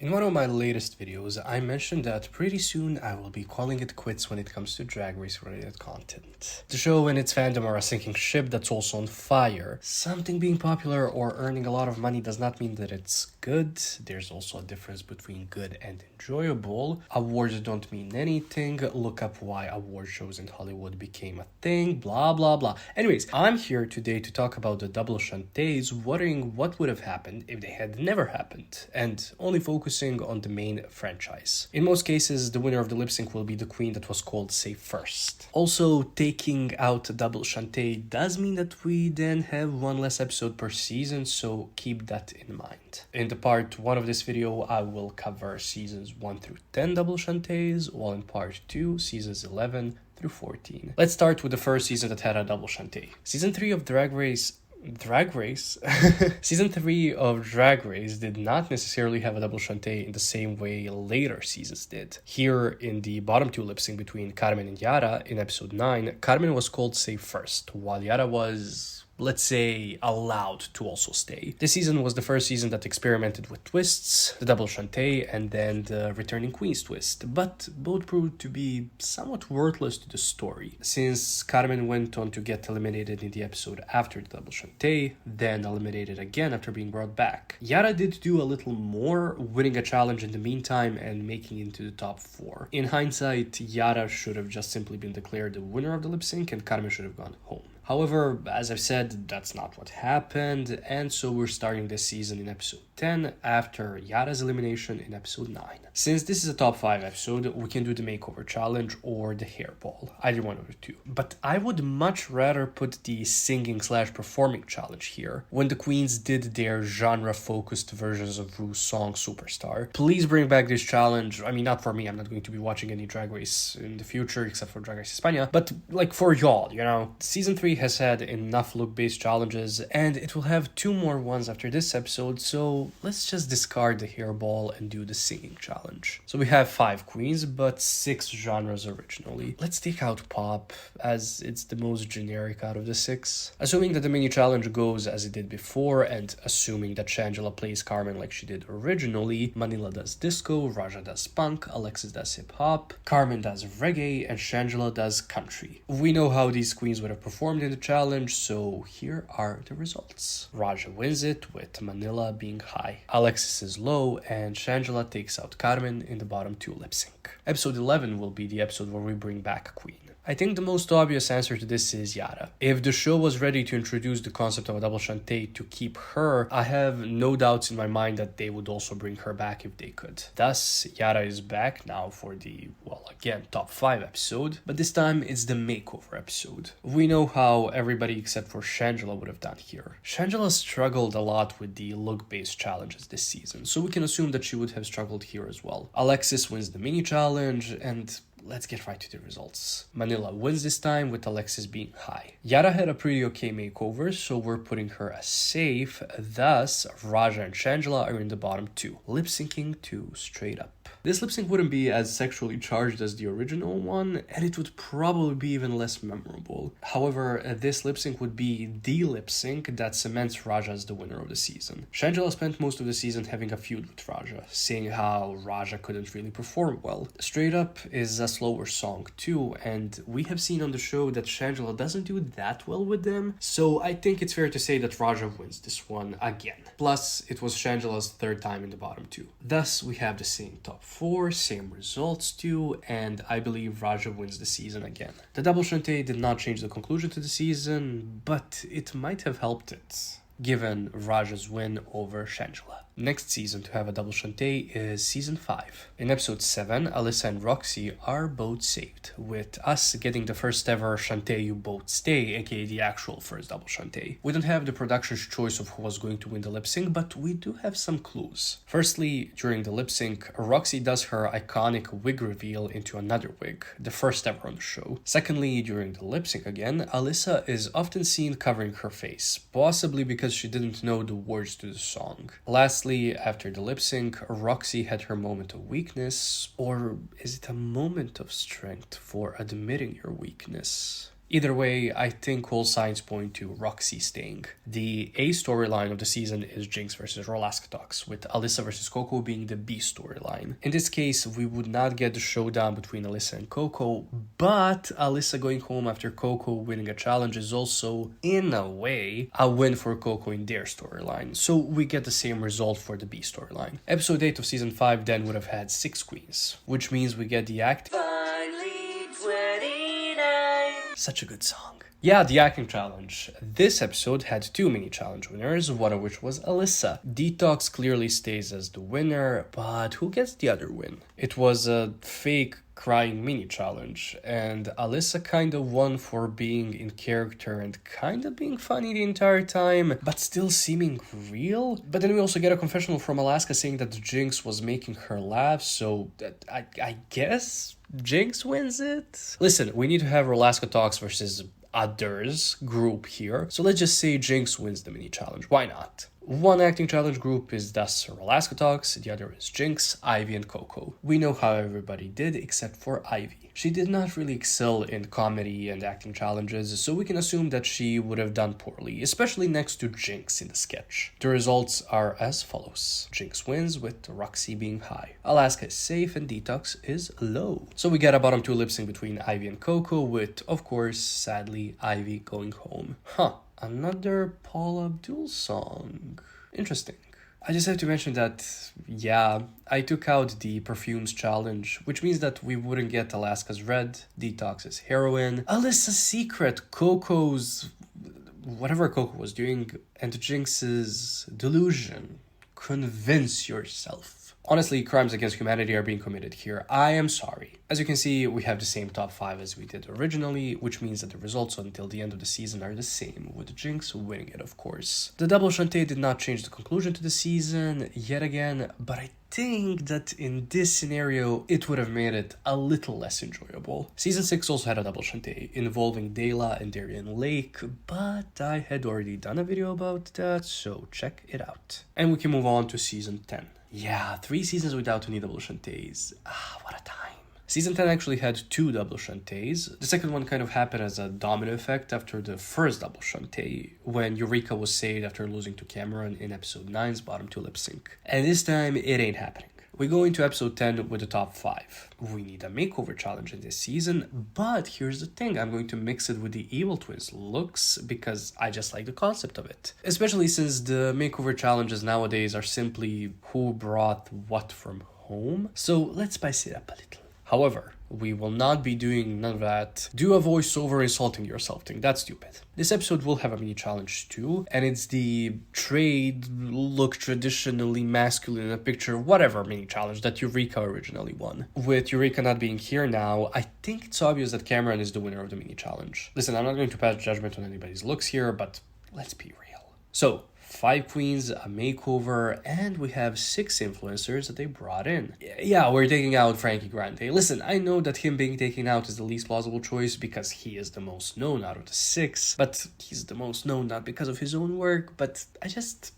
In one of my latest videos, I mentioned that pretty soon I will be calling it quits when it comes to Drag Race related content. The show and its fandom are a sinking ship that's also on fire. Something being popular or earning a lot of money does not mean that it's good. There's also a difference between good and enjoyable. Awards don't mean anything. Look up why award shows in Hollywood became a thing, blah blah blah. Anyways, I'm here today to talk about the double Shantays, wondering what would have happened if they had never happened, and only focusing on the main franchise. In most cases, the winner of the lip sync will be the queen that was called safe first. Also, taking out double Shantay does mean that we then have one less episode per season, so keep that in mind. In the part 1 of this video, I will cover seasons 1 through 10 double Shantays, while in part 2, seasons 11 through 14. Let's start with the first season that had a double Shantay. Season 3 of Drag Race Season 3 of Drag Race did not necessarily have a double Shantay in the same way later seasons did. Here, in the bottom 2 lip sync between Carmen and Yara in episode 9, Carmen was called safe first, while Yara was, let's say, allowed to also stay. This season was the first season that experimented with twists, the double Shantay and then the returning queen's twist, but both proved to be somewhat worthless to the story, since Carmen went on to get eliminated in the episode after the double Shantay, then eliminated again after being brought back. Yara did do a little more, winning a challenge in the meantime and making it into the top 4. In hindsight, Yara should have just simply been declared the winner of the lip sync and Carmen should have gone home. However, as I've said, that's not what happened, and so we're starting this season in episode 10 after Yara's elimination in episode 9. Since this is a top 5 episode, we can do the makeover challenge or the hairball, either one of the two. But I would much rather put the singing/performing challenge here, when the queens did their genre-focused versions of Ru's song Superstar. Please bring back this challenge. I mean, not for me, I'm not going to be watching any Drag Race in the future, except for Drag Race España, but like for y'all, you know. Season 3 has had enough look-based challenges, and it will have 2 more ones after this episode, so let's just discard the hairball and do the singing challenge. So we have 5 queens, but 6 genres originally. Let's take out pop, as it's the most generic out of the 6. Assuming that the mini challenge goes as it did before, and assuming that Shangela plays Carmen like she did originally, Manila does disco, Raja does punk, Alexis does hip-hop, Carmen does reggae, and Shangela does country. We know how these queens would have performed in the challenge, so here are the results. Raja wins it, with Manila being high. Alexis is low, and Shangela takes out Carmen in the bottom 2 lip sync. Episode 11 will be the episode where we bring back a queen. I think the most obvious answer to this is Yara. If the show was ready to introduce the concept of a double Shantay to keep her, I have no doubts in my mind that they would also bring her back if they could. Thus, Yara is back now for the, well, again, top 5 episode, but this time it's the makeover episode. We know how everybody except for Shangela would have done here. Shangela struggled a lot with the look-based challenges this season, so we can assume that she would have struggled here as well. Alexis wins the mini challenge, and let's get right to the results. Manila wins this time, with Alexis being high. Yara had a pretty okay makeover, so we're putting her as safe. Thus, Raja and Shangela are in the bottom 2, lip syncing to Straight Up. This lip sync wouldn't be as sexually charged as the original one, and it would probably be even less memorable. However, this lip sync would be the lip sync that cements Raja as the winner of the season. Shangela spent most of the season having a feud with Raja, saying how Raja couldn't really perform well. Straight Up is a slower song too, and we have seen on the show that Shangela doesn't do that well with them, so I think it's fair to say that Raja wins this one again. Plus, it was Shangela's 3rd time in the bottom 2. Thus, we have the same top 4, same results too, and I believe Raja wins the season again. The double Shantay did not change the conclusion to the season, but it might have helped it, given Raja's win over Shangela. Next season to have a double Shantay is season 5. In episode 7, Alyssa and Roxxxy are both saved, with us getting the first ever Shantay You Both Stay, aka the actual first double Shantay. We don't have the production's choice of who was going to win the lip sync, but we do have some clues. Firstly, during the lip sync, Roxxxy does her iconic wig reveal into another wig, the first ever on the show. Secondly, during the lip sync again, Alyssa is often seen covering her face, possibly because she didn't know the words to the song. Lastly, after the lip sync, Roxxxy had her moment of weakness, or is it a moment of strength for admitting your weakness? Either way, I think all signs point to Roxxxy staying. The A storyline of the season is Jinkx versus Detox, with Alyssa versus Coco being the B storyline. In this case, we would not get the showdown between Alyssa and Coco, but Alyssa going home after Coco winning a challenge is also, in a way, a win for Coco in their storyline. So we get the same result for the B storyline. Episode 8 of season 5 then would have had 6 queens, which means we get the act. Such a good song. Yeah, the acting challenge. This episode had 2 mini challenge winners, one of which was Alyssa. Detox clearly stays as the winner, but who gets the other win? It was a fake crying mini challenge, and Alyssa kind of won for being in character and kind of being funny the entire time, but still seeming real. But then we also get a confessional from Alaska saying that Jinkx was making her laugh, so I guess Jinkx wins it? Listen, we need to have Alaska Talks versus others group here, so let's just say Jinkx wins the mini challenge. Why not? One acting challenge group is thus Alaska Talks, the other is Jinkx, Ivy, and Coco. We know how everybody did except for Ivy. She did not really excel in comedy and acting challenges, so we can assume that she would have done poorly, especially next to Jinkx in the sketch. The results are as follows. Jinkx wins, with Roxxxy being high. Alaska is safe and Detox is low. So we get a bottom 2 lip sync between Ivy and Coco, with, of course, sadly, Ivy going home. Another Paul Abdul song. Interesting. I just have to mention that, yeah, I took out the perfumes challenge, which means that we wouldn't get Alaska's red, Detox's heroin, Alyssa's secret, Coco's whatever Coco was doing, and Jinkx's delusion. Convince yourself. Honestly, crimes against humanity are being committed here. I am sorry. As you can see, we have the same top 5 as we did originally, which means that the results until the end of the season are the same, with Jinkx winning it, of course. The double Shantae did not change the conclusion to the season, yet again, but I think that in this scenario, it would have made it a little less enjoyable. Season 6 also had a double Shantae, involving Dela and Darriene Lake, but I had already done a video about that, so check it out. And we can move on to season 10. Yeah, 3 seasons without any double Shantaes. What a time. Season 10 actually had 2 double Shantaes. The second one kind of happened as a domino effect after the first double Shantay, when Eureka was saved after losing to Kameron in episode 9's bottom 2 lip sync. And this time, it ain't happening. We go into episode 10 with the top 5. We need a makeover challenge in this season, but here's the thing, I'm going to mix it with the Evil Twins looks because I just like the concept of it. Especially since the makeover challenges nowadays are simply who brought what from home. So let's spice it up a little. However, we will not be doing none of that do a voiceover insulting yourself thing. That's stupid. This episode will have a mini challenge too, and it's the trade look traditionally masculine in a picture, whatever mini challenge that Eureka originally won. With Eureka not being here now, I think it's obvious that Kameron is the winner of the mini challenge. Listen, I'm not going to pass judgment on anybody's looks here, but let's be real. So, 5 queens, a makeover, and we have 6 influencers that they brought in. Yeah, we're taking out Frankie Grande. Listen, I know that him being taken out is the least plausible choice because he is the most known out of the 6, but he's the most known not because of his own work, but I just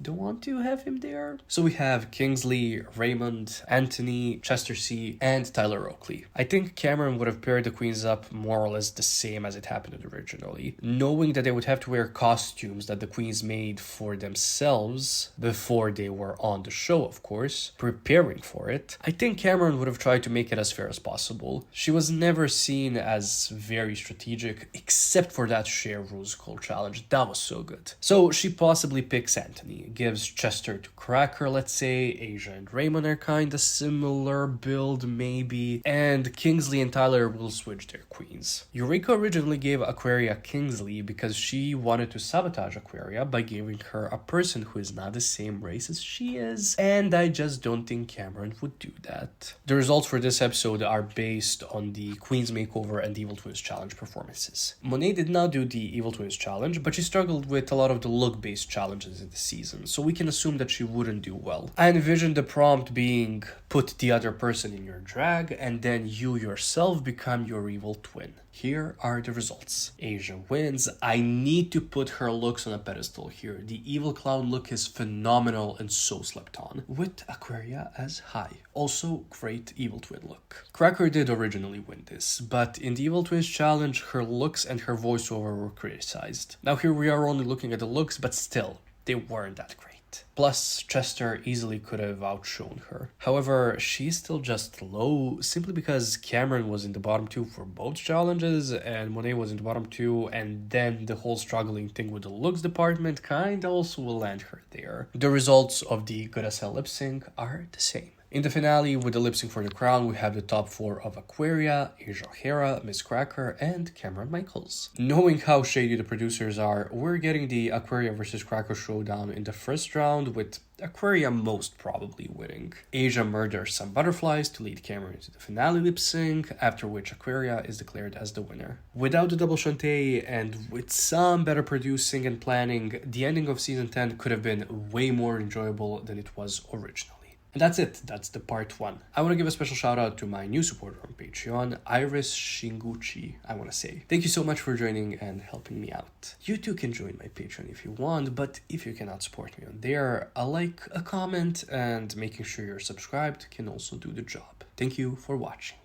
don't want to have him there. So we have Kingsley, Raymond, Anthony, Chester C, and Tyler Oakley. I think Kameron would have paired the queens up more or less the same as it happened originally, knowing that they would have to wear costumes that the queens made for themselves before they were on the show, of course, preparing for it. I think Kameron would have tried to make it as fair as possible. She was never seen as very strategic, except for that Share Rules Call challenge. That was so good. So she possibly picks Anthony, gives Chester to Cracker, let's say. Asia and Raymond are kinda similar build, maybe. And Kingsley and Tyler will switch their queens. Eureka originally gave Aquaria Kingsley because she wanted to sabotage Aquaria by giving her a person who is not the same race as she is. And I just don't think Kameron would do that. The results for this episode are based on the Queen's Makeover and Evil Twins Challenge performances. Monét did not do the Evil Twins Challenge, but she struggled with a lot of the look-based challenges in the season. season, so we can assume that she wouldn't do well. I envision the prompt being, put the other person in your drag, and then you yourself become your evil twin. Here are the results. Asia wins. I need to put her looks on a pedestal here. The evil clown look is phenomenal and so slept on, with Aquaria as high. Also, great evil twin look. Cracker did originally win this, but in the Evil Twins challenge, her looks and her voiceover were criticized. Now here we are only looking at the looks, but still, they weren't that great. Plus, Chester easily could have outshone her. However, she's still just low simply because Kameron was in the bottom 2 for both challenges and Monét was in the bottom 2, and then the whole struggling thing with the looks department kinda also will land her there. The results of the Good as Hell lip sync are the same. In the finale, with the lip sync for the crown, we have the top 4 of Aquaria, Asia Jára, Miss Cracker, and Cameron Michaels. Knowing how shady the producers are, we're getting the Aquaria versus Cracker showdown in the first round, with Aquaria most probably winning. Asia murders some butterflies to lead Cameron into the finale lip sync, after which Aquaria is declared as the winner. Without the double Shantays and with some better producing and planning, the ending of season 10 could have been way more enjoyable than it was originally. And that's it. That's the part 1. I want to give a special shout out to my new supporter on Patreon, Iris Shinguchi, I want to say. Thank you so much for joining and helping me out. You too can join my Patreon if you want, but if you cannot support me on there, a like, a comment, and making sure you're subscribed can also do the job. Thank you for watching.